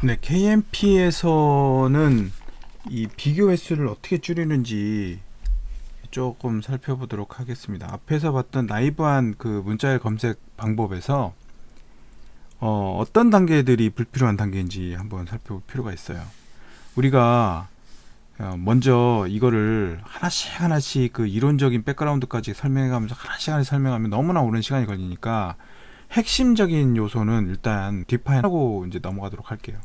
네, KMP에서는 이 비교 횟수를 어떻게 줄이는지 조금 살펴보도록 하겠습니다. 앞에서 봤던 나이브한 그 문자열 검색 방법에서 어떤 단계들이 불필요한 단계인지 한번 살펴볼 필요가 있어요. 우리가 먼저 이거를 하나씩 하나씩 그 이론적인 백그라운드까지 설명해가면서 하나씩 설명하면 너무나 오랜 시간이 걸리니까 핵심적인 요소는 일단 디파인하고 이제 넘어가도록 할게요.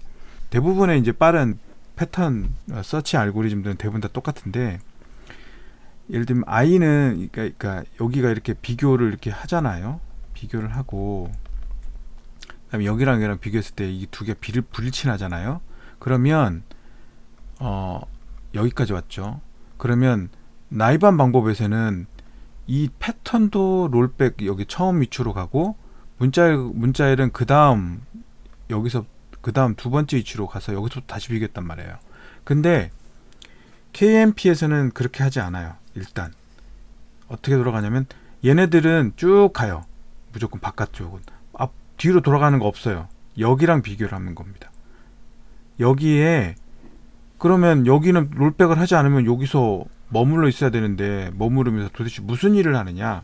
대부분의 이제 빠른 패턴 서치 알고리즘들은 대부분 다 똑같은데, 예를 들면 i는 그러니까 여기가 이렇게 비교를 이렇게 하잖아요. 비교를 하고 그다음에 여기랑 비교했을 때 이 두 개가 불일치하잖아요. 그러면 여기까지 왔죠. 그러면 나이브한 방법에서는 이 패턴도 롤백 여기 처음 위치로 가고 문자열은 그 다음 여기서 그 다음 두 번째 위치로 가서 여기서 다시 비교했단 말이에요. 근데 KMP에서는 그렇게 하지 않아요. 일단 어떻게 돌아가냐면 얘네들은 쭉 가요. 무조건 바깥쪽은 앞 뒤로 돌아가는 거 없어요. 여기랑 비교를 하는 겁니다. 여기에 그러면 여기는 롤백을 하지 않으면 여기서 머물러 있어야 되는데 머무르면서 도대체 무슨 일을 하느냐.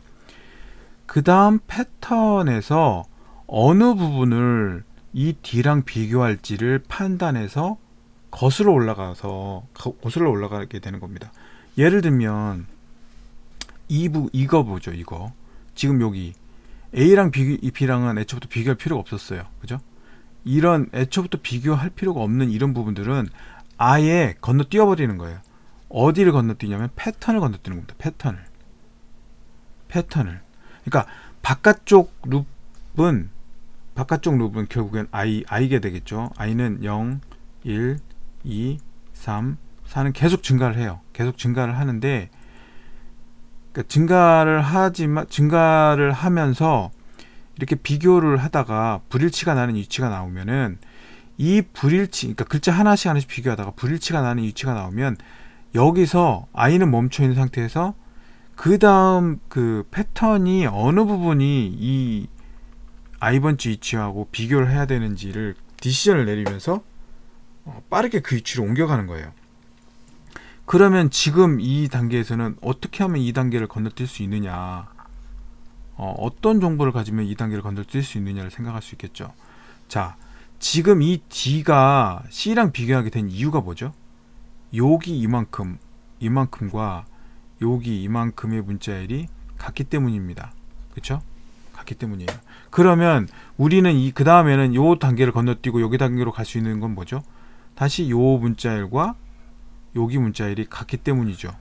그 다음 패턴에서 어느 부분을 이 D랑 비교할지를 판단해서 거슬러 올라가게 되는 겁니다. 예를 들면 이거 보죠. 이거 지금 여기 A랑 B랑은 애초부터 비교할 필요가 없었어요. 그죠? 이런 애초부터 비교할 필요가 없는 이런 부분들은 아예 건너뛰어 버리는 거예요. 어디를 건너뛰냐면 패턴을 건너뛰는 겁니다. 패턴을. 그러니까 바깥쪽 룹은 결국엔 i게 되겠죠. i는 0, 1, 2, 3, 4는 계속 증가를 해요. 계속 증가를 하는데, 그러니까 증가를 하면서 이렇게 비교를 하다가 불일치가 나는 위치가 나오면은 이 불일치, 그러니까 글자 하나씩 비교하다가 불일치가 나는 위치가 나오면 여기서 i는 멈춰 있는 상태에서 그 다음 그 패턴이 어느 부분이 이 i번째 위치하고 비교를 해야 되는지를 디시전을 내리면서 빠르게 그 위치로 옮겨가는 거예요. 그러면 지금 이 단계에서는 어떻게 하면 이 단계를 건너뛸 수 있느냐, 어떤 정보를 가지면 이 단계를 건너뛸 수 있느냐를 생각할 수 있겠죠. 자, 지금 이 D가 C랑 비교하게 된 이유가 뭐죠? 여기 이만큼과 여기 이만큼의 문자열이 같기 때문입니다. 그렇죠? 같기 때문이에요. 그러면 우리는 그 다음에는 요 단계를 건너뛰고 여기 단계로 갈 수 있는 건 뭐죠? 다시 요 문자열과 여기 문자열이 같기 때문이죠.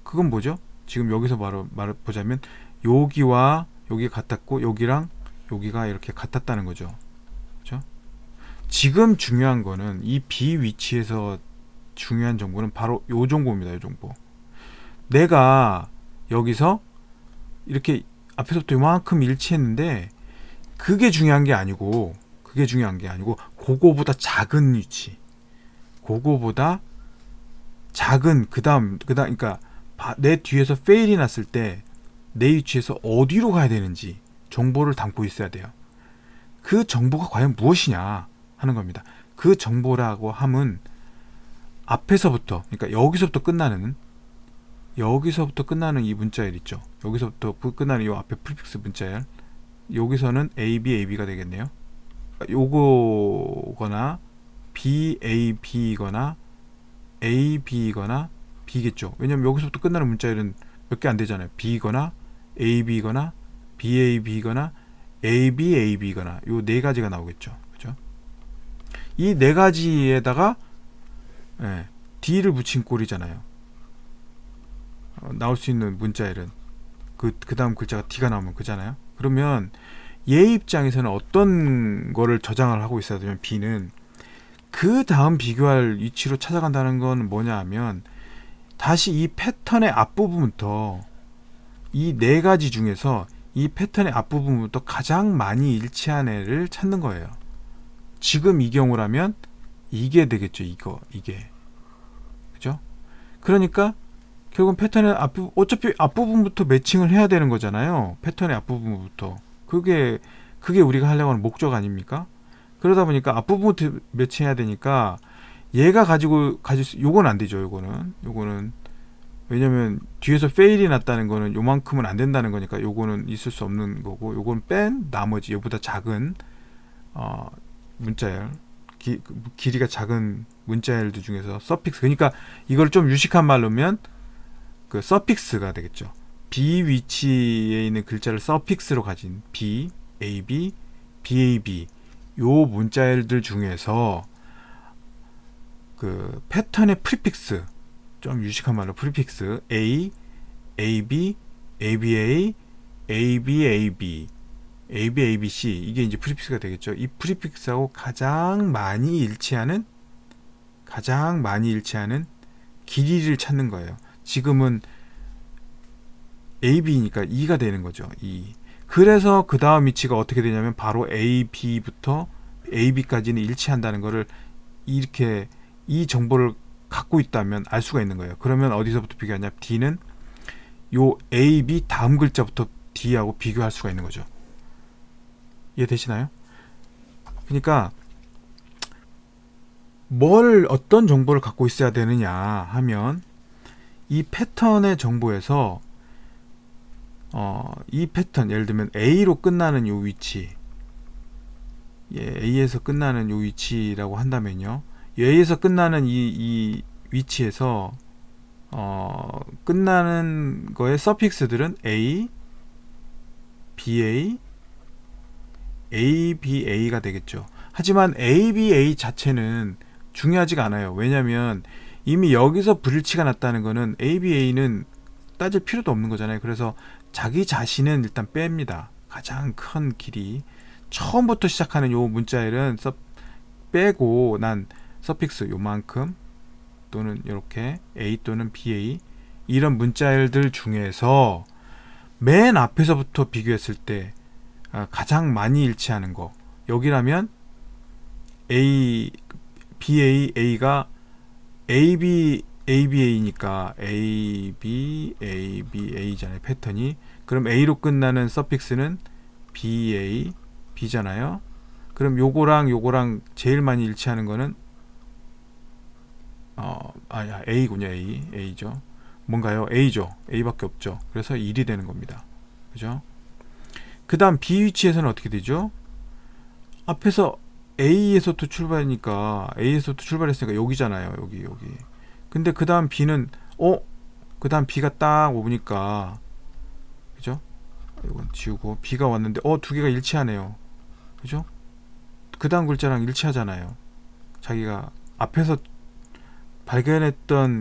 그건 뭐죠? 지금 여기서 말해보자면 여기와 여기가 같았고 여기랑 여기가 이렇게 같았다는 거죠. 그렇죠? 지금 중요한 거는 이 B 위치에서 중요한 정보는 바로 요 정보입니다. 요 정보. 내가 여기서 이렇게 앞에서부터 이만큼 일치했는데 그게 중요한 게 아니고 그거보다 작은 위치, 그거보다 작은 그다음 그러니까 내 뒤에서 페일이 났을 때 내 위치에서 어디로 가야 되는지 정보를 담고 있어야 돼요. 그 정보가 과연 무엇이냐 하는 겁니다. 그 정보라고 함은 앞에서부터, 그러니까 여기서부터 끝나는 이 문자열 있죠. 여기서부터 끝나는 이 앞에 프리픽스 문자열, 여기서는 AB가 되겠네요. 요거거나 BAB거나 AB거나 B겠죠. 왜냐면 여기서부터 끝나는 문자열은 몇 개 안 되잖아요. B거나 AB거나 BAB거나 AB거나 요 네 가지가 나오겠죠. 그죠? 이 네 가지에다가 D를 붙인 꼴이잖아요. 나올 수 있는 문자열은 그 다음 글자가 D가 나오면 그잖아요. 그러면 얘 입장에서는 어떤 거를 저장을 하고 있어야 되면 B는 그 다음 비교할 위치로 찾아간다는 건 뭐냐 하면 다시 이 패턴의 앞부분부터, 이 네 가지 중에서 이 패턴의 앞부분부터 가장 많이 일치한 애를 찾는 거예요. 지금 이 경우라면 이게 되겠죠. 이게 그죠? 그러니까 결국은 패턴의 어차피 앞부분부터 매칭을 해야 되는 거잖아요. 패턴의 앞부분부터. 그게 우리가 하려고 하는 목적 아닙니까? 그러다 보니까 앞부분부터 매칭해야 되니까 얘가 가질 수, 요건 안 되죠. 요거는 왜냐면 뒤에서 페일이 났다는 거는 요만큼은 안 된다는 거니까 요거는 있을 수 없는 거고, 요건 뺀 나머지 요보다 작은 문자열, 길이가 작은 문자열들 중에서 서픽스, 그러니까 이걸 좀 유식한 말로면 그 서픽스가 되겠죠. B 위치에 있는 글자를 서픽스로 가진 B, AB, BAB 요 문자열들 중에서 그 패턴의 프리픽스, 좀 유식한 말로 프리픽스 A, AB, ABA, ABAB, ABABC 이게 이제 프리픽스가 되겠죠. 이 프리픽스하고 가장 많이 일치하는 길이를 찾는 거예요. 지금은 AB니까 2가 되는 거죠. 2. 그래서 그 다음 위치가 어떻게 되냐면 바로 AB부터 AB까지는 일치한다는 거를 이렇게 이 정보를 갖고 있다면 알 수가 있는 거예요. 그러면 어디서부터 비교하냐? D는 요 AB 다음 글자부터 D하고 비교할 수가 있는 거죠. 이해되시나요? 그러니까 어떤 정보를 갖고 있어야 되느냐 하면 이 패턴의 정보에서 이 패턴, 예를 들면 A로 끝나는 요 위치, A에서 끝나는 요 위치라고 한다면요, A에서 끝나는 이 위치에서 끝나는 거의 서픽스들은 A, BA, ABA가 되겠죠. 하지만 ABA 자체는 중요하지가 않아요. 왜냐하면 이미 여기서 불일치가 났다는 거는 ABA는 따질 필요도 없는 거잖아요. 그래서 자기 자신은 일단 뺍니다. 가장 큰 길이 처음부터 시작하는 요 문자열은 빼고 난 서픽스 요만큼 또는 이렇게 A 또는 BA 이런 문자열들 중에서 맨 앞에서부터 비교했을 때 가장 많이 일치하는 거, 여기라면 A, BA, A가 AB, ABA니까 AB, ABA잖아요. 패턴이. 그럼 A로 끝나는 서픽스는 BA, B잖아요. 그럼 요거랑 제일 많이 일치하는 거는 A군요. A죠. 뭔가요? A죠. A밖에 없죠. 그래서 1이 되는 겁니다. 그죠? 그 다음 B 위치에서는 어떻게 되죠? 앞에서 A에서부터 출발했으니까 여기잖아요. 여기. 근데 그 다음 B는 그 다음 B가 딱 오니까, 그죠? 이건 지우고 B가 왔는데 두 개가 일치하네요. 그죠? 그 다음 글자랑 일치하잖아요. 자기가 앞에서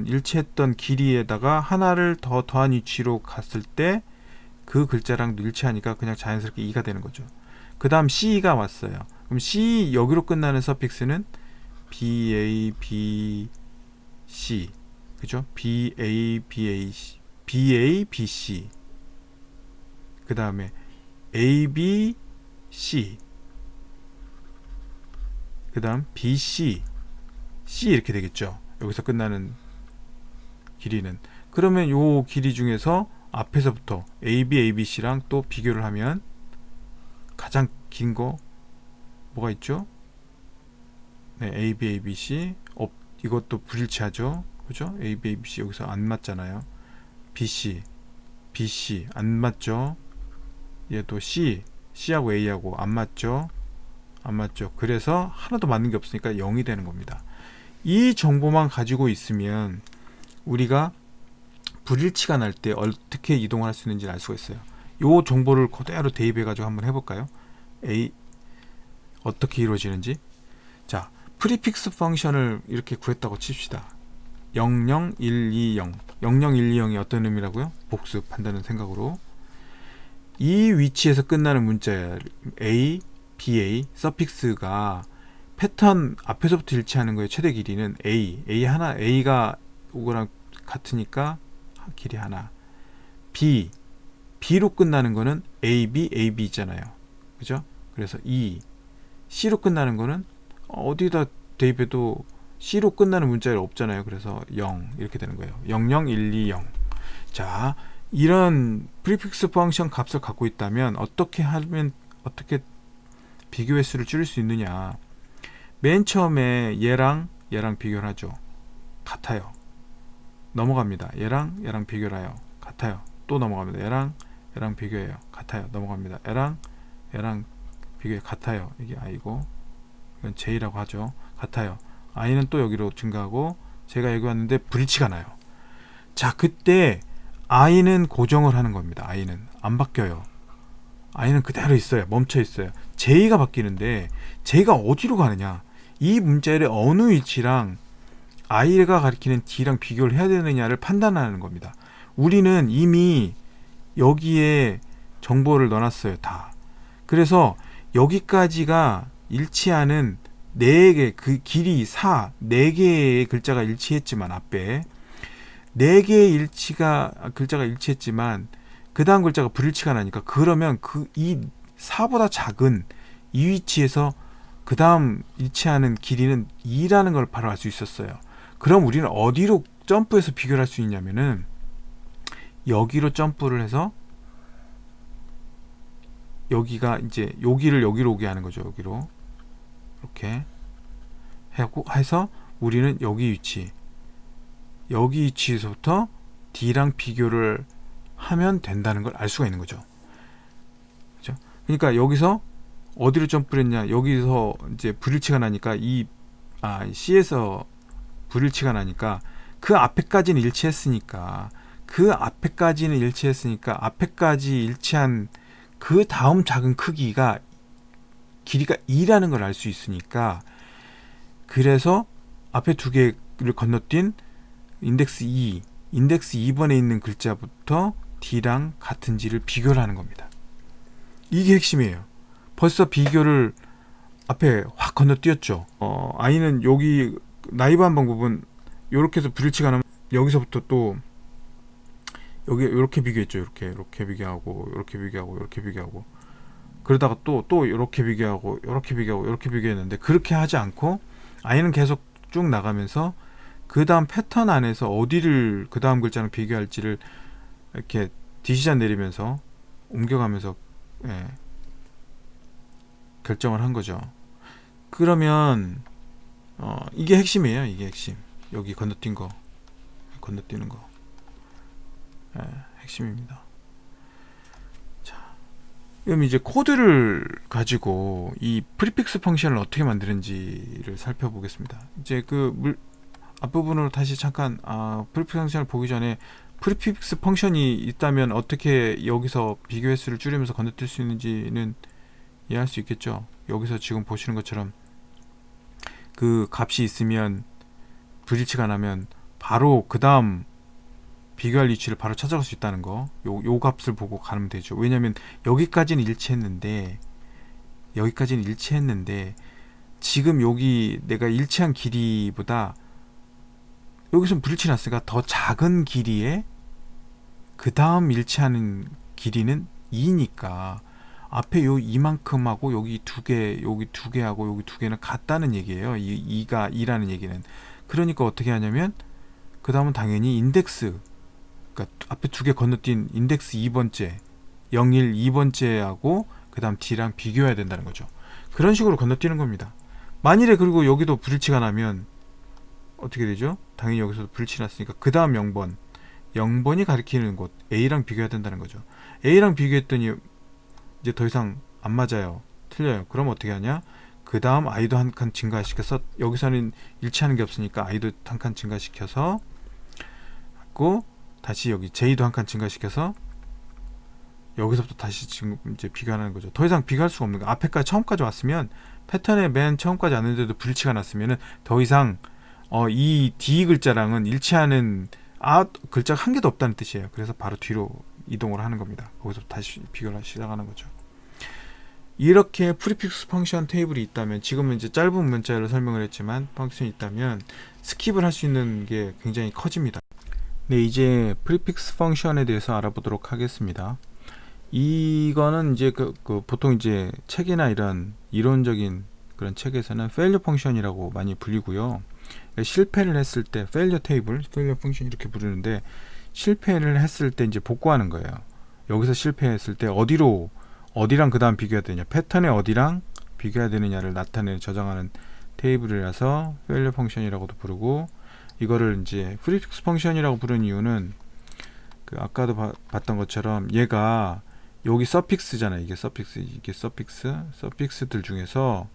일치했던 길이에다가 하나를 더 더한 위치로 갔을 때 그 글자랑 일치하니까 그냥 자연스럽게 2가 되는 거죠. 그 다음 C가 왔어요. 그럼 C 여기로 끝나는 서픽스는 BA, BC, 그죠? BA, BC. 그 다음에 AB, C. 그 다음 BC, C 이렇게 되겠죠. 여기서 끝나는 길이는. 그러면 요 길이 중에서 앞에서부터 AB, ABC랑 또 비교를 하면 가장 긴 거 뭐가 있죠? 네, AB, ABC. 이것도 불일치하죠. 그죠? AB, ABC 여기서 안 맞잖아요. BC 안 맞죠? 얘도 C하고 A하고 안 맞죠? 그래서 하나도 맞는 게 없으니까 0이 되는 겁니다. 이 정보만 가지고 있으면 우리가 불일치가 날 때 어떻게 이동할 수 있는지 알 수가 있어요. 이 정보를 그대로 대입해 가지고 한번 해볼까요? 어떻게 이루어지는지. 자, 프리픽스 펑션을 이렇게 구했다고 칩시다. 00120 00120이 어떤 의미라고요? 복습한다는 생각으로 이 위치에서 끝나는 문자 A, BA 서픽스가 패턴 앞에서부터 일치하는 거예요. 최대 길이는 A가 이거랑 같으니까 길이 하나. B로 끝나는 거는 AB 있잖아요. 그죠? 그래서 C로 끝나는 거는 어디다 대입해도 C로 끝나는 문자열이 없잖아요. 그래서 0 이렇게 되는 거예요. 00120. 자, 이런 프리픽스 펑션 값을 갖고 있다면 어떻게 비교 횟수를 줄일 수 있느냐? 맨 처음에 얘랑 비교를 하죠. 같아요. 넘어갑니다. 얘랑 비교를 해요. 같아요. 또 넘어갑니다. 얘랑 비교해요. 같아요. 넘어갑니다. 얘랑 비교해 같아요. 이게 i고 이건 j라고 하죠. 같아요. i는 또 여기로 증가하고 제가 여기 왔는데 불일치가 나요. 자, 그때 i는 고정을 하는 겁니다. i는 안 바뀌어요. i는 그대로 있어요. 멈춰 있어요. j가 바뀌는데 j가 어디로 가느냐, 이 문자열의 어느 위치랑 i가 가리키는 d랑 비교를 해야 되느냐를 판단하는 겁니다. 우리는 이미 여기에 정보를 넣어놨어요. 다. 그래서 여기까지가 일치하는 4개, 그 길이 4, 4개의 글자가 일치했지만 앞에 4개의 글자가 일치했지만 그 다음 글자가 불일치가 나니까, 그러면 이 4보다 작은 이 위치에서 그 다음 일치하는 길이는 2라는 걸 바로 알 수 있었어요. 그럼 우리는 어디로 점프해서 비교를 할 수 있냐면은 여기로 점프를 해서 여기가 이제 여기를 여기로 오게 하는 거죠. 여기로 이렇게 해서 우리는 여기 위치에서부터 D랑 비교를 하면 된다는 걸 알 수가 있는 거죠. 그죠? 그러니까 여기서 어디로 점프를 했냐, 여기서 이제 불일치가 나니까 C에서 불일치가 나니까 그 앞에까지는 일치했으니까 앞에까지 일치한 그 다음 작은 크기가 길이가 2라는 걸 알 수 있으니까, 그래서 앞에 두 개를 건너뛴 인덱스 2번에 있는 글자부터 D랑 같은지를 비교를 하는 겁니다. 이게 핵심이에요. 벌써 비교를 앞에 확 건너뛰었죠. i는 여기 나이브한 방법은 이렇게 해서 불일치가 나면 여기서부터 또 여기 이렇게 비교했죠. 이렇게 비교하고 이렇게 비교하고 그러다가 또 이렇게 비교하고 이렇게 비교했는데, 그렇게 하지 않고 i는 계속 쭉 나가면서 그 다음 패턴 안에서 어디를 그 다음 글자랑 비교할지를 이렇게 디시전 내리면서 옮겨가면서 결정을 한 거죠. 그러면 이게 핵심이에요. 이게 핵심. 여기 건너뛰는 거 핵심입니다. 자, 그럼 이제 코드를 가지고 이 프리픽스 펑션을 어떻게 만드는지를 살펴보겠습니다. 이제 앞부분으로 다시 잠깐 프리픽스 펑션을 보기 전에 프리픽스 펑션이 있다면 어떻게 여기서 비교 횟수를 줄이면서 건너뛸 수 있는지는 이해할 수 있겠죠. 여기서 지금 보시는 것처럼 그 값이 있으면 불일치가 나면 바로 그 다음 비교할 위치를 바로 찾아갈 수 있다는 거, 요 값을 보고 가면 되죠. 왜냐면 여기까지는 일치했는데 지금 여기 내가 일치한 길이보다 여기서 불일치 났으니까 더 작은 길이에 그 다음 일치하는 길이는 2니까 앞에 요 이만큼하고 여기 두 개하고 여기 두 개는 같다는 얘기예요. 이 2가 2라는 얘기는. 그러니까 어떻게 하냐면 그 다음은 당연히 인덱스, 그러니까 앞에 두 개 건너뛴 인덱스 2번째 2번째하고 그 다음 D랑 비교해야 된다는 거죠. 그런 식으로 건너뛰는 겁니다. 만일에 그리고 여기도 불일치가 나면 어떻게 되죠? 당연히 여기서도 불일치 났으니까 그 다음 0번이 가리키는 곳 A랑 비교해야 된다는 거죠. A랑 비교했더니 이제 더 이상 안 맞아요. 틀려요. 그럼 어떻게 하냐? 그 다음 i도 한 칸 증가시켜서, 여기서는 일치하는 게 없으니까 i도 한 칸 증가시켜서 고 다시 여기 j도 한 칸 증가시켜서 여기서부터 다시 지금 이제 비교하는 거죠. 더 이상 비교할 수가 없는 거. 앞에까지 처음까지 왔으면 패턴의 맨 처음까지 왔는데도 불일치가 났으면은 더 이상 이 D 글자랑은 일치하는 글자가 한 개도 없다는 뜻이에요. 그래서 바로 뒤로 이동을 하는 겁니다. 거기서 다시 비교를 시작하는 거죠. 이렇게 프리픽스 펑션 테이블이 있다면, 지금은 이제 짧은 문자로 설명을 했지만 펑션이 있다면 스킵을 할 수 있는 게 굉장히 커집니다. 네, 이제 프리픽스 펑션에 대해서 알아보도록 하겠습니다. 이거는 이제 보통 이제 책이나 이런 이론적인 그런 책에서는 failure 펑션이라고 많이 불리고요. 실패를 했을 때 failure 테이블, failure 펑션 이렇게 부르는데, 실패를 했을 때 이제 복구하는 거예요. 여기서 실패했을 때 어디랑 그 다음 비교해야 되냐, 패턴에 어디랑 비교해야 되느냐를 나타내는 저장하는 테이블이라서 failure 펑션이라고도 부르고, 이거를 이제 프리픽스 펑션이라고 부르는 이유는 그 아까도 봤던 것처럼 얘가 여기 서픽스잖아요. 이게 서픽스들 중에서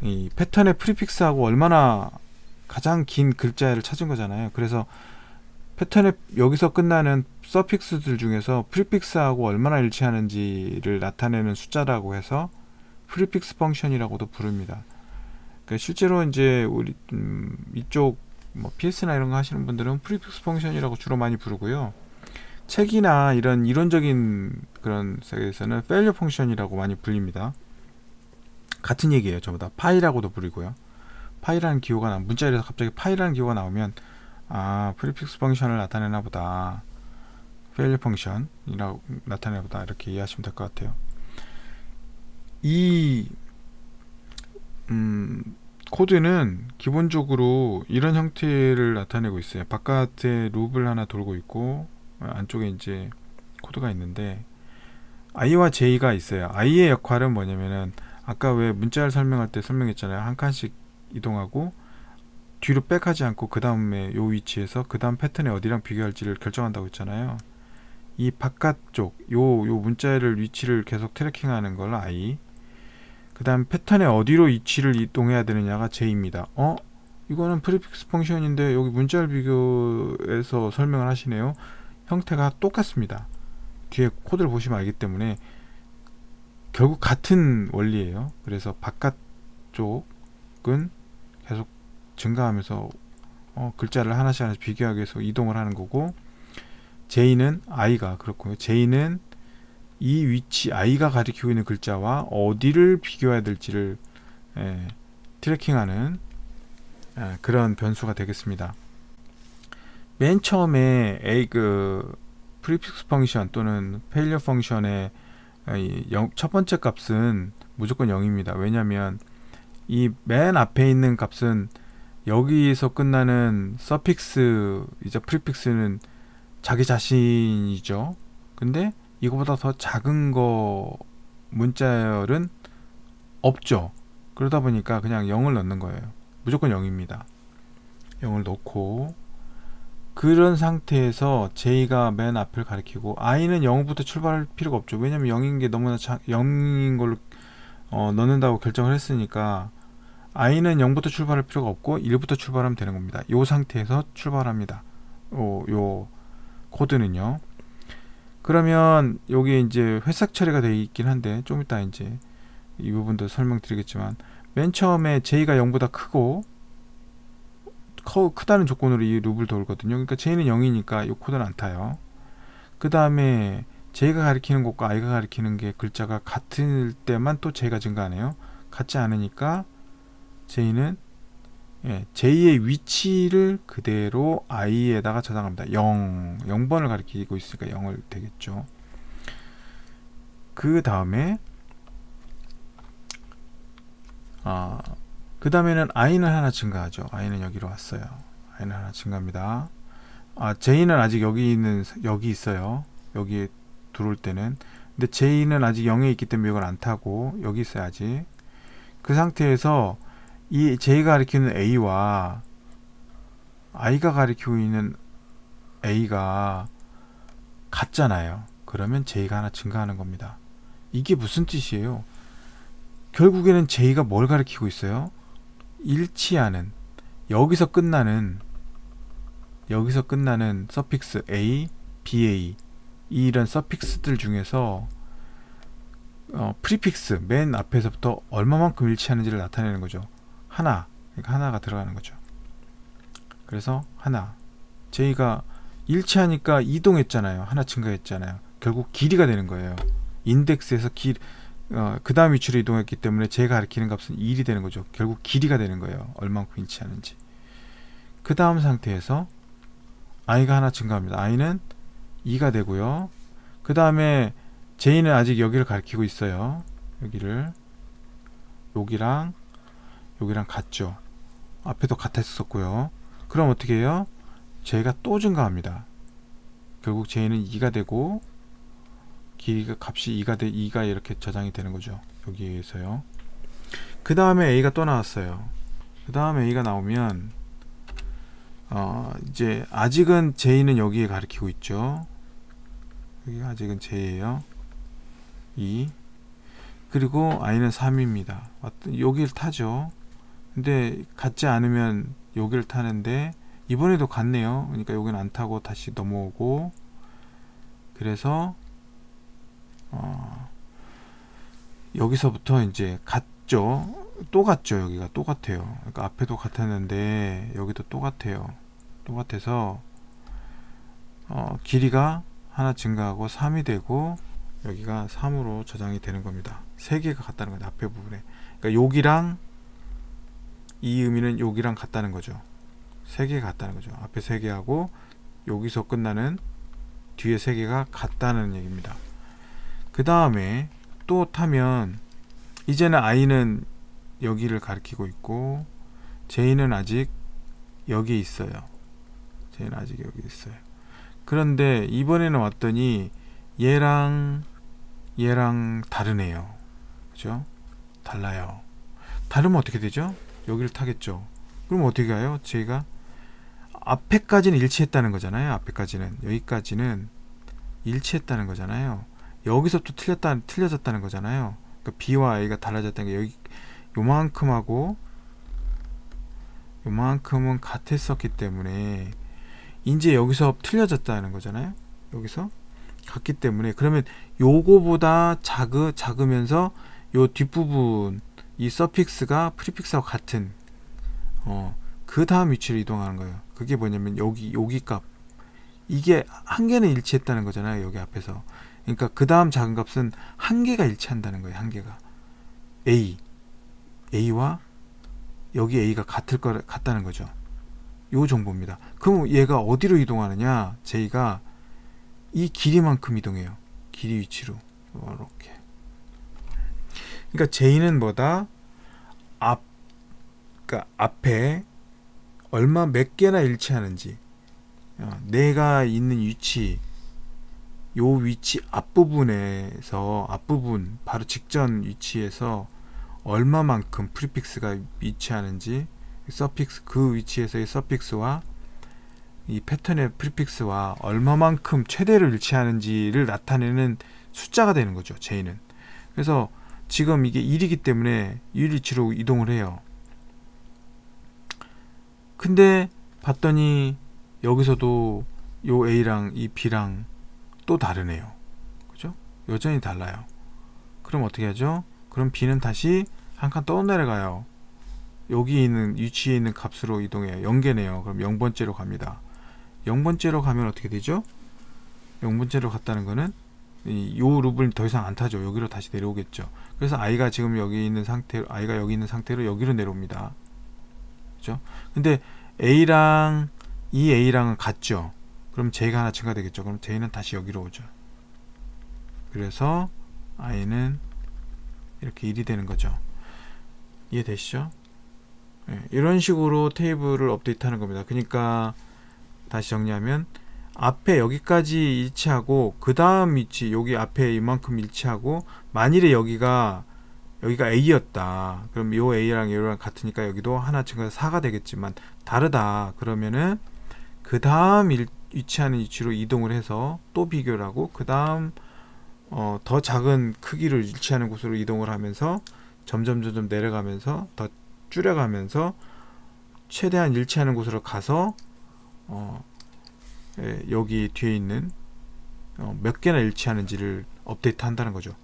이 패턴의 프리픽스하고 얼마나 가장 긴 글자를 찾은 거잖아요. 그래서 패턴의 여기서 끝나는 서픽스들 중에서 프리픽스하고 얼마나 일치하는지를 나타내는 숫자라고 해서 프리픽스 펑션이라고도 부릅니다. 그러니까 실제로 이제 우리 이쪽 뭐 PS나 이런 거 하시는 분들은 프리픽스 펑션이라고 주로 많이 부르고요. 책이나 이런 이론적인 그런 세계에서는 failure 펑션이라고 많이 불립니다. 같은 얘기예요. 전부 다 파이라고도 부르고요. 파이라는 기호가 나 문자열에서 갑자기 파이라는 기호가 나오면 프리픽스 펑션을 나타내나 보다, failure 펑션이라고 나타내나 보다, 이렇게 이해하시면 될 것 같아요. 이 코드는 기본적으로 이런 형태를 나타내고 있어요. 바깥에 룹을 하나 돌고 있고 안쪽에 이제 코드가 있는데 i와 j가 있어요. i의 역할은 뭐냐면은 아까 왜 문자를 설명할 때 설명했잖아요. 한 칸씩 이동하고 뒤로 백하지 않고 그 다음에 요 위치에서 그 다음 패턴에 어디랑 비교할지를 결정한다고 했잖아요. 이 바깥쪽 요 문자를 위치를 계속 트래킹하는 걸 i, 그 다음 패턴에 어디로 위치를 이동해야 되느냐가 j입니다. 이거는 프리픽스 펑션인데 여기 문자열 비교해서 설명을 하시네요. 형태가 똑같습니다. 뒤에 코드를 보시면 알기 때문에 결국 같은 원리예요. 그래서 바깥쪽은 계속 증가하면서 글자를 하나씩 비교하기 위해서 이동을 하는 거고, j는 i가 그렇고요. j는 이 위치 i가 가리키고 있는 글자와 어디를 비교해야 될지를 트래킹하는 그런 변수가 되겠습니다. 맨 처음에 프리픽스 펑션 또는 failure 펑션의 첫 번째 값은 무조건 0입니다. 왜냐하면 이 맨 앞에 있는 값은 여기서 끝나는 서픽스 이제 프리픽스는 자기 자신이죠. 근데 이거보다 더 작은 거 문자열은 없죠. 그러다 보니까 그냥 0을 넣는 거예요. 무조건 0입니다. 0을 넣고, 그런 상태에서 j가 맨 앞을 가리키고 i는 0부터 출발할 필요가 없죠. 왜냐면 0인 게 너무나 0인 걸로 넣는다고 결정을 했으니까 i는 0부터 출발할 필요가 없고 1부터 출발하면 되는 겁니다. 이 상태에서 출발합니다. 요 코드는요. 그러면 여기 이제 회색 처리가 되어 있긴 한데 좀 이따 이제 이 부분도 설명드리겠지만, 맨 처음에 j가 0보다 크다는 조건으로 이 룹을 돌거든요. 그러니까 j는 0이니까 이 코드는 안 타요. 그 다음에 j가 가리키는 것과 i가 가리키는 게 글자가 같을 때만 또 j가 증가하네요. 같지 않으니까 j는 j의 위치를 그대로 i에다가 저장합니다. 0번을 가리키고 있으니까 0을 되겠죠. 그 다음에 그 다음에는 i는 하나 증가하죠. i는 여기로 왔어요. i는 하나 증가합니다. j는 아직 여기 있어요. 여기 들어올 때는. 근데 j는 아직 0에 있기 때문에 이걸 안 타고 여기 있어요. 아직. 그 상태에서 이 j가 가리키는 a와 i가 가리키고 있는 a가 같잖아요. 그러면 j가 하나 증가하는 겁니다. 이게 무슨 뜻이에요? 결국에는 j가 뭘 가리키고 있어요? 일치하는, 여기서 끝나는 서픽스 a, ba, 이런 서픽스들 중에서 프리픽스 맨 앞에서부터 얼마만큼 일치하는지를 나타내는 거죠. 하나, 그러니까 하나가 들어가는 거죠. 그래서 하나, j가 일치하니까 이동했잖아요. 하나 증가했잖아요. 결국 길이가 되는 거예요. 인덱스에서 그 다음 위치로 이동했기 때문에 j가 가리키는 값은 1이 되는 거죠. 결국 길이가 되는 거예요. 얼마만큼 일치하는지. 그 다음 상태에서 i가 하나 증가합니다. i는 2가 되고요. 그 다음에 j는 아직 여기를 가리키고 있어요. 여기랑 같죠. 앞에도 같았었고요. 그럼 어떻게 해요? j가 또 증가합니다. 결국 j는 2가 되고 길이가 값이 2가 이렇게 저장이 되는 거죠. 여기에서요. 그 다음에 a가 또 나왔어요. 그 다음 A가 나오면 이제 아직은 J는 여기에 가리키고 있죠. 여기 아직은 J예요. 2. 그리고 I는 3입니다. 여기를 타죠. 근데 같지 않으면 여기를 타는데 이번에도 같네요. 그러니까 여기는 안 타고 다시 넘어오고, 그래서 여기서부터 이제 같죠. 또 같죠. 여기가 또 같아요. 그러니까 앞에도 같았는데 여기도 또 같아요. 똑같아서 길이가 하나 증가하고 3이 되고 여기가 3으로 저장이 되는 겁니다. 3개가 같다는 거죠. 앞에 부분에. 그러니까 여기랑 이 의미는 여기랑 같다는 거죠. 3개가 같다는 거죠. 앞에 3개하고 여기서 끝나는 뒤에 3개가 같다는 얘기입니다. 그 다음에 또 타면 이제는 I는 여기를 가리키고 있고 J는 아직 여기 있어요. J는 아직 여기 있어요. 그런데 이번에는 왔더니 얘랑 다르네요. 그죠? 달라요. 다르면 어떻게 되죠? 여기를 타겠죠. 그럼 어떻게 가요? J가 앞에까지는 일치했다는 거잖아요. 앞에까지는, 여기까지는 일치했다는 거잖아요. 여기서 또 틀려졌다는 거잖아요. 그러니까 B와 A가 달라졌다는 게 여기 요만큼하고 요만큼은 같았었기 때문에 이제 여기서 틀려졌다는 거잖아요. 여기서 같기 때문에, 그러면 요거보다 작으면서 요 뒷부분 이 서픽스가 프리픽스하고 같은 그 다음 위치로 이동하는 거예요. 그게 뭐냐면 여기 값, 이게 한 개는 일치했다는 거잖아요. 여기 앞에서. 그러니까 그 다음 작은 값은 한 개가 일치한다는 거예요. 한 개가 A와 여기 A가 같다는 거죠. 요 정보입니다. 그럼 얘가 어디로 이동하느냐? J가 이 길이만큼 이동해요. 길이 위치로 이렇게. 그러니까 J는 뭐다? 그러니까 앞에 얼마 몇 개나 일치하는지, 내가 있는 위치, 요 위치 앞부분 바로 직전 위치에서 얼마만큼 프리픽스가 위치하는지, 서픽스, 그 위치에서의 서픽스와 이 패턴의 프리픽스와 얼마만큼 최대로 일치하는지를 나타내는 숫자가 되는 거죠. J는. 그래서 지금 이게 1이기 때문에 1 위치로 이동을 해요. 근데 봤더니 여기서도 요 A랑 이 B랑 또 다르네요. 그죠? 여전히 달라요. 그럼 어떻게 하죠? 그럼 B는 다시 한 칸 더 내려가요. 여기 있는 위치에 있는 값으로 이동해요. 0개네요. 그럼 0번째로 갑니다. 0번째로 가면 어떻게 되죠? 0번째로 갔다는 거는 요 룹을 더 이상 안 타죠. 여기로 다시 내려오겠죠. 그래서 I가 지금 여기 있는 상태로 여기로 내려옵니다. 그죠? 근데 A랑 이 A랑은 같죠. 그럼 J가 하나 증가되겠죠. 그럼 J는 다시 여기로 오죠. 그래서 I는 이렇게 1이 되는 거죠. 이해되시죠? 네, 이런 식으로 테이블을 업데이트하는 겁니다. 그러니까 다시 정리하면 앞에 여기까지 일치하고 그 다음 위치 여기 앞에 이만큼 일치하고, 만일에 여기가 A였다. 그럼 요 A랑 요랑 같으니까 여기도 하나 증가해서 4가 되겠지만 다르다. 그러면은 그 다음 위치하는 위치로 이동을 해서 또 비교를 하고, 그 다음 더 작은 크기를 일치하는 곳으로 이동을 하면서 점점 내려가면서 더 줄여가면서 최대한 일치하는 곳으로 가서 여기 뒤에 있는 몇 개나 일치하는지를 업데이트 한다는 거죠.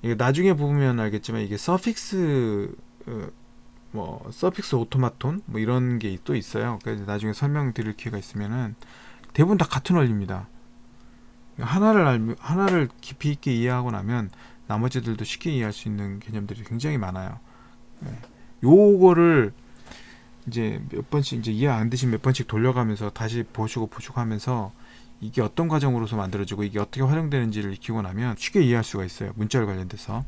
이게 나중에 보면 알겠지만 이게 서픽스 서픽스 오토마톤 뭐 이런 게 또 있어요. 그래서 나중에 설명드릴 기회가 있으면은 대부분 다 같은 원리입니다. 하나를 깊이 있게 이해하고 나면 나머지들도 쉽게 이해할 수 있는 개념들이 굉장히 많아요. 요거를 이제 몇 번씩 이제 이해 안 되시면 몇 번씩 돌려가면서 다시 보시고 하면서 이게 어떤 과정으로서 만들어지고 이게 어떻게 활용되는지를 익히고 나면 쉽게 이해할 수가 있어요. 문자열 관련돼서.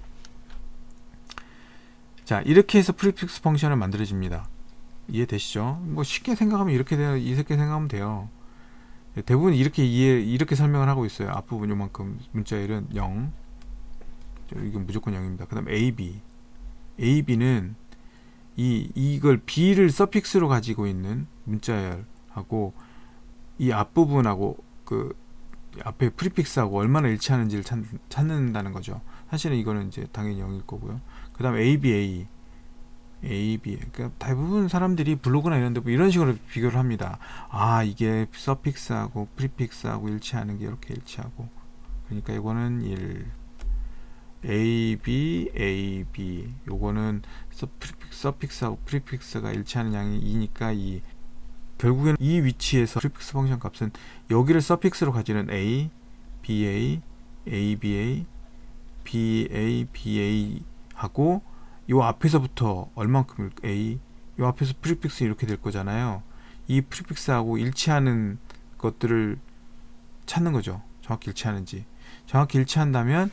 자, 이렇게 해서 프리픽스 펑션을 만들어집니다. 이해되시죠? 뭐 쉽게 생각하면 이렇게 생각하면 돼요. 대부분 이렇게 설명을 하고 있어요. 앞부분 요만큼 문자열은 0. 이건 무조건 0입니다. 그 다음 AB는 이걸 B를 서픽스로 가지고 있는 문자열하고 이 앞부분하고 그 앞에 프리픽스하고 얼마나 일치하는지를 찾는다는 거죠. 사실은 이거는 이제 당연히 0일 거고요. 그 다음 ABA 그러니까 대부분 사람들이 블로그나 이런 데 이런 식으로 비교를 합니다. 아, 이게 서픽스하고 프리픽스하고 일치하는 게 이렇게 일치하고, 그러니까 이거는 1 AB 요거는 서픽스하고 프리픽스가 일치하는 양이 2니까 2. 결국에는 이 위치에서 프리픽스 펑션 값은 여기를 서픽스로 가지는 A, BA, ABA, BA 하고 요 앞에서부터 얼만큼을 A, 요 앞에서 프리픽스 이렇게 될 거잖아요. 이 프리픽스하고 일치하는 것들을 찾는 거죠. 정확히 일치하는지. 정확히 일치한다면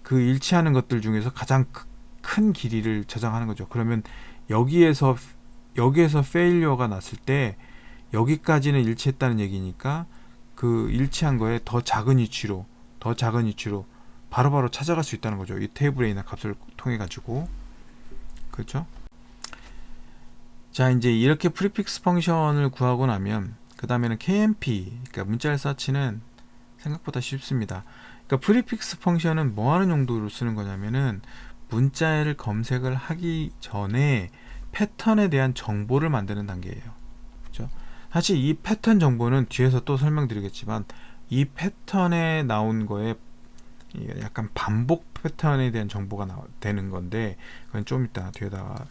그 일치하는 것들 중에서 가장 큰 길이를 저장하는 거죠. 그러면 여기에서 페일리어가 났을 때 여기까지는 일치했다는 얘기니까 그 일치한 거에 더 작은 위치로 바로바로 찾아갈 수 있다는 거죠. 이 테이블에 있는 값을 통해 가지고. 그렇죠? 자, 이제 이렇게 프리픽스 펑션을 구하고 나면 그 다음에는 KMP, 그러니까 문자열 서치는 생각보다 쉽습니다. 그러니까 프리픽스 펑션은 뭐 하는 용도로 쓰는 거냐면은 문자열을 검색을 하기 전에 패턴에 대한 정보를 만드는 단계예요. 그렇죠? 사실 이 패턴 정보는 뒤에서 또 설명드리겠지만 이 패턴에 나온 거에 약간 반복 패턴에 대한 정보가 되는 건데 그건 좀 이따 뒤에다가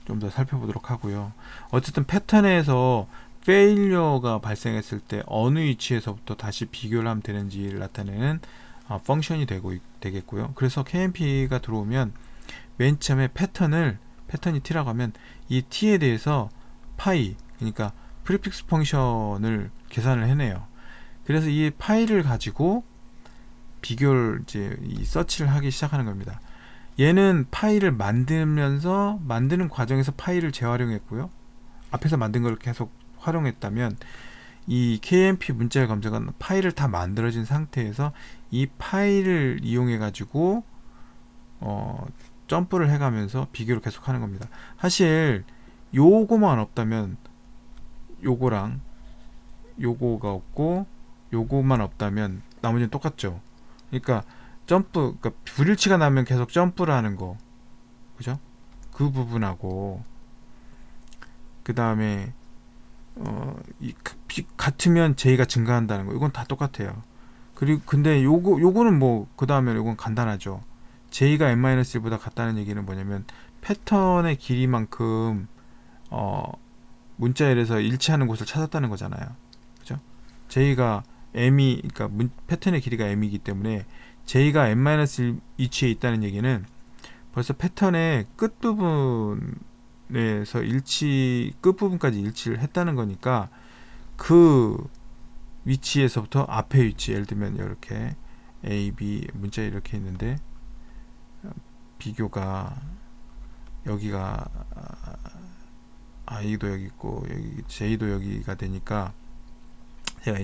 좀 더 살펴보도록 하고요. 어쨌든 패턴에서 페일리어가 발생했을 때 어느 위치에서부터 다시 비교를 하면 되는지를 나타내는 펑션이 되겠고요. 그래서 KMP가 들어오면 맨 처음에 패턴이 t라고 하면 이 t에 대해서 파이, 그러니까 프리픽스 펑션을 계산을 해내요. 그래서 이 파이를 가지고 비교를 이제 이 서치를 하기 시작하는 겁니다. 얘는 파일을 만드는 과정에서 파일을 재활용했고요. 앞에서 만든 걸 계속 활용했다면 이 KMP 문자열 검색은 파일을 다 만들어진 상태에서 이 파일을 이용해 가지고 점프를 해가면서 비교를 계속 하는 겁니다. 사실 요거만 없다면 요거랑 요거가 없고 요거만 없다면 나머지는 똑같죠. 그러니까 그러니까 불일치가 나면 계속 점프를 하는 거, 그죠? 그 부분하고 그 다음에 같으면 J가 증가한다는 거, 이건 다 똑같아요. 그리고 근데 요거는 뭐 그 다음에 요건 간단하죠. J가 n-1보다 같다는 얘기는 뭐냐면 패턴의 길이만큼 문자열에서 일치하는 곳을 찾았다는 거잖아요. 그죠? J가 m이, 그러니까 패턴의 길이가 m이기 때문에 J가 n-1 위치에 있다는 얘기는 벌써 패턴의 끝부분에서 끝부분까지 일치를 했다는 거니까 그 위치에서부터 앞에 위치, 예를 들면 이렇게 A, B 문자 이렇게 있는데 비교가 여기가 I도 여기 있고 여기 J도 여기가 되니까 제가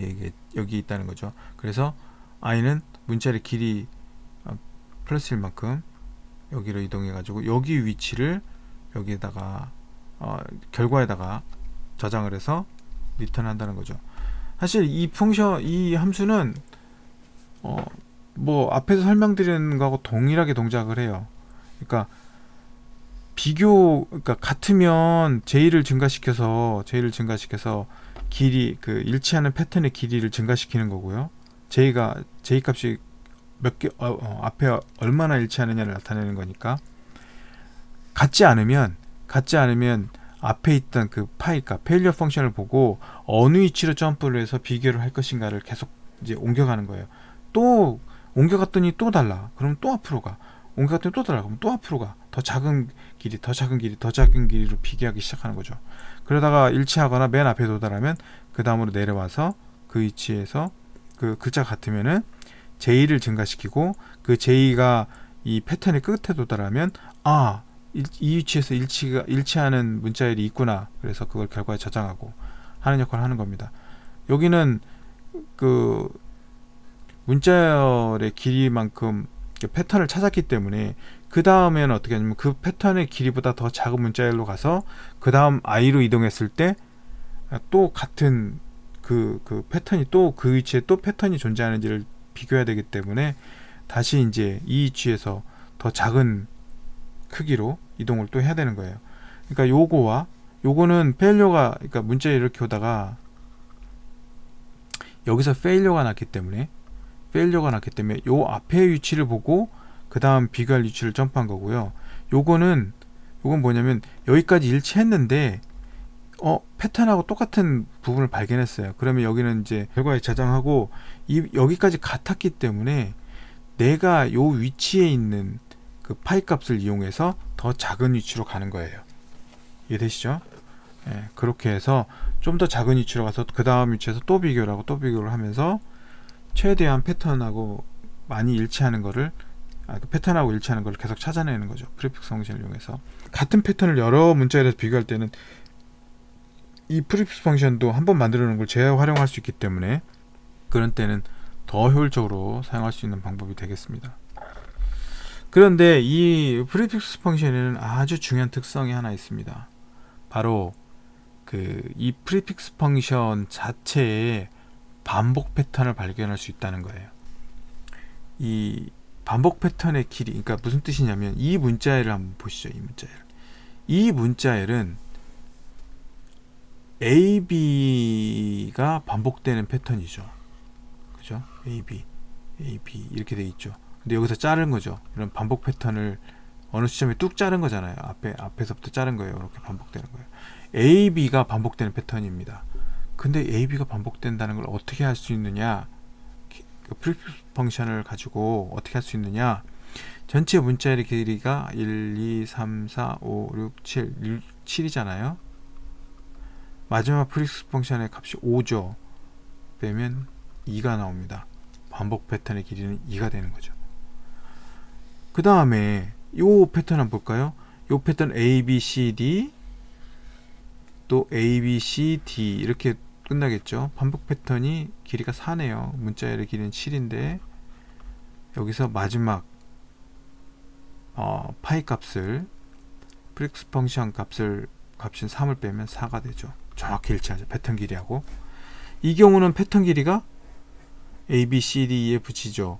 여기 있다는 거죠. 그래서 I는 문자의 길이 플러스 1만큼 여기로 이동해 가지고 여기 위치를 여기에다가 결과에다가 저장을 해서 리턴 한다는 거죠. 사실 이 함수는 뭐 앞에서 설명드리는 거하고 동일하게 동작을 해요. 그러니까 그러니까 같으면 J를 증가시켜서 길이, 그 일치하는 패턴의 길이를 증가시키는 거고요. J 값이 앞에 얼마나 일치하느냐를 나타내는 거니까. 같지 않으면 앞에 있던 그 파이 값, 페일리어 펑션을 보고 어느 위치로 점프를 해서 비교를 할 것인가를 계속 이제 옮겨가는 거예요. 또 옮겨갔더니 또 달라. 그럼 또 앞으로 가. 옮겨갔더니 또 달라. 그럼 또 앞으로 가. 더 작은 길이로 비교하기 시작하는 거죠. 그러다가 일치하거나 맨 앞에 도달하면 그 다음으로 내려와서 그 위치에서 그 글자가 같으면은 J를 증가시키고 그 J가 이 패턴의 끝에 도달하면 이 위치에서 일치하는 문자열이 있구나. 그래서 그걸 결과에 저장하고 하는 역할을 하는 겁니다. 여기는 그 문자열의 길이만큼 패턴을 찾았기 때문에 그 다음에는 어떻게 하냐면 그 패턴의 길이보다 더 작은 문자열로 가서 그 다음 i로 이동했을 때 또 같은 그 패턴이 또 그 위치에 또 패턴이 존재하는지를 비교해야 되기 때문에 다시 이제 이 위치에서 더 작은 크기로 이동을 또 해야 되는 거예요. 그러니까 요거와 요거는 페일러가, 그러니까 문자 이렇게 오다가 여기서 페일러가 났기 때문에 요 앞에 위치를 보고 그 다음 비교할 위치를 점프한 거고요. 요건 뭐냐면 여기까지 일치했는데 패턴하고 똑같은 부분을 발견했어요. 그러면 여기는 이제 결과에 저장하고 여기까지 같았기 때문에 내가 요 위치에 있는 그 파이 값을 이용해서 더 작은 위치로 가는 거예요. 이해되시죠? 예, 그렇게 해서 좀 더 작은 위치로 가서 그 다음 위치에서 또 비교를 하고 또 비교를 하면서 최대한 패턴하고 많이 일치하는 거를 그 패턴하고 일치하는 걸 계속 찾아내는 거죠. 프리픽스 펑션을 이용해서. 같은 패턴을 여러 문자열에서 비교할 때는 이 프리픽스 펑션도 한번 만들어 놓은 걸 재활용할 수 있기 때문에 그런 때는 더 효율적으로 사용할 수 있는 방법이 되겠습니다. 그런데 이 프리픽스 펑션에는 아주 중요한 특성이 하나 있습니다. 바로 이 프리픽스 펑션 자체에 반복 패턴을 발견할 수 있다는 거예요. 이 반복 패턴의 길이, 그러니까 무슨 뜻이냐면 이 문자열을 한번 보시죠. 이 문자열은 AB가 반복되는 패턴이죠. 그죠? AB 이렇게 돼 있죠. 근데 여기서 자른 거죠. 이런 반복 패턴을 어느 시점에 뚝 자른 거잖아요. 앞에서부터 자른 거예요. 이렇게 반복되는 거예요. AB가 반복되는 패턴입니다. 근데 AB가 반복된다는 걸 어떻게 할 수 있느냐? 프리픽스 펑션을 가지고 어떻게 할 수 있느냐? 전체 문자열의 길이가 1, 2, 3, 4, 5, 6, 7, 7이잖아요. 마지막 프리픽스 펑션의 값이 5죠. 빼면 2가 나옵니다. 반복 패턴의 길이는 2가 되는 거죠. 그 다음에 요 패턴 한번 볼까요? 요 패턴 A, B, C, D 또 A, B, C, D 이렇게 끝나겠죠. 반복 패턴이 길이가 4네요. 문자열의 길이는 7인데 여기서 마지막 파이 값을 프리픽스 펑션 값인 3을 빼면 4가 되죠. 정확히 일치하죠. 패턴 길이하고. 이 경우는 패턴 길이가 A, B, C, D, E, F, G죠.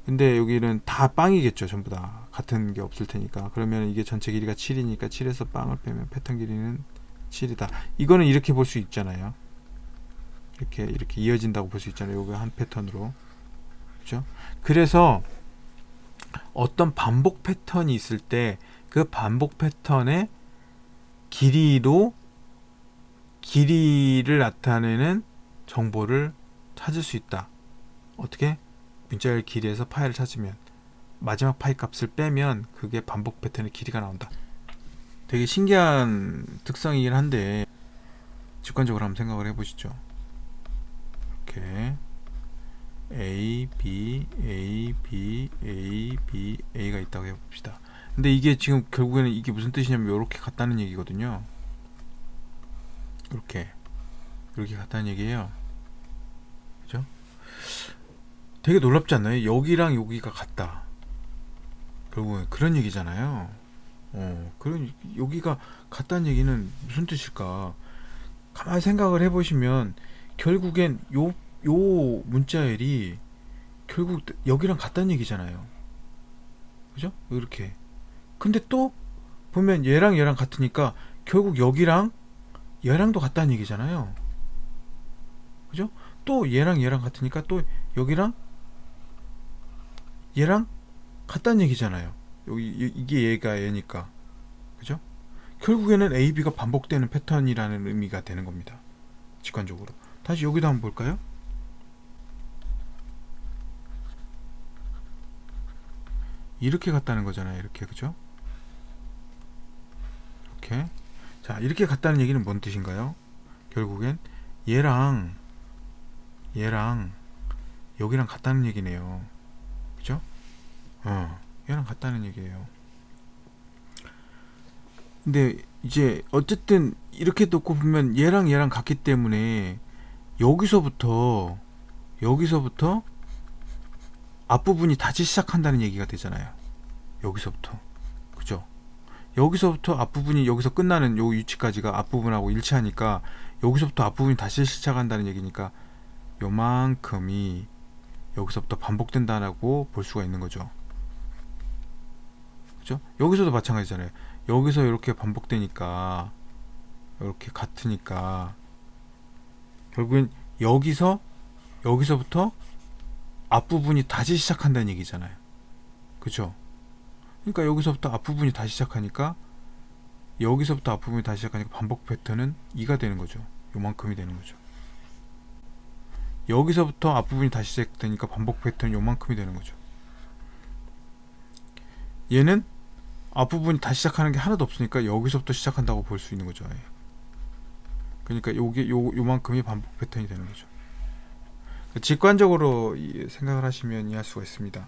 근데 여기는 다 빵이겠죠. 전부 다 같은 게 없을 테니까. 그러면 이게 전체 길이가 7이니까 7에서 빵을 빼면 패턴 길이는 7이다. 이거는 이렇게 볼 수 있잖아요. 이렇게 이어진다고 볼 수 있잖아요. 요거 한 패턴으로. 그죠? 그래서 어떤 반복 패턴이 있을 때 그 반복 패턴의 길이를 나타내는 정보를 찾을 수 있다. 어떻게? 문자열 길이에서 파이를 찾으면 마지막 파이 값을 빼면 그게 반복 패턴의 길이가 나온다. 되게 신기한 특성이긴 한데 직관적으로 한번 생각을 해보시죠. 이렇게 A, B, A, B, A, B, A가 있다고 해봅시다. 근데 이게 지금 결국에는 이게 무슨 뜻이냐면 이렇게 같다는 얘기거든요. 이렇게 같다는 얘기예요. 그죠? 되게 놀랍지 않나요? 여기랑 여기가 같다. 결국은 그런 얘기잖아요. 그런 여기가 같다는 얘기는 무슨 뜻일까? 가만히 생각을 해보시면 결국엔 요 문자열이 결국 여기랑 같다는 얘기잖아요. 그죠? 이렇게. 근데 또 보면 얘랑 같으니까 결국 여기랑 얘랑도 같다는 얘기잖아요. 그죠? 또 얘랑 같으니까 또 여기랑 얘랑 같다는 얘기잖아요. 이게 얘가 얘니까. 그죠? 결국에는 A, B가 반복되는 패턴이라는 의미가 되는 겁니다. 직관적으로. 다시 여기도 한번 볼까요? 이렇게 같다는 거잖아요. 이렇게. 그죠? 이렇게. 자, 이렇게 같다는 얘기는 뭔 뜻인가요? 결국엔 얘랑 여기랑 같다는 얘기네요. 그죠? 얘랑 같다는 얘기예요. 근데 이제 어쨌든 이렇게 놓고 보면 얘랑 같기 때문에 여기서부터 앞부분이 다시 시작한다는 얘기가 되잖아요. 여기서부터. 그죠? 여기서부터 앞부분이 여기서 끝나는 요 위치까지가 앞부분하고 일치하니까 여기서부터 앞부분이 다시 시작한다는 얘기니까 요만큼이 여기서부터 반복된다라고 볼 수가 있는 거죠. 그죠? 여기서도 마찬가지잖아요. 여기서 이렇게 반복되니까 이렇게 같으니까 결국엔 여기서부터 앞부분이 다시 시작한다는 얘기잖아요. 그죠? 그러니까 여기서부터 앞부분이 다시 시작하니까 여기서부터 앞부분이 다시 시작하니까 반복 패턴은 2가 되는 거죠. 요만큼이 되는 거죠. 여기서부터 앞부분이 다시 시작되니까 반복 패턴 요만큼이 되는 거죠. 얘는 앞부분이 다시 시작하는 게 하나도 없으니까 여기서부터 시작한다고 볼 수 있는 거죠. 그러니까 요만큼이 반복 패턴이 되는 거죠. 직관적으로 생각을 하시면 이해할 수가 있습니다.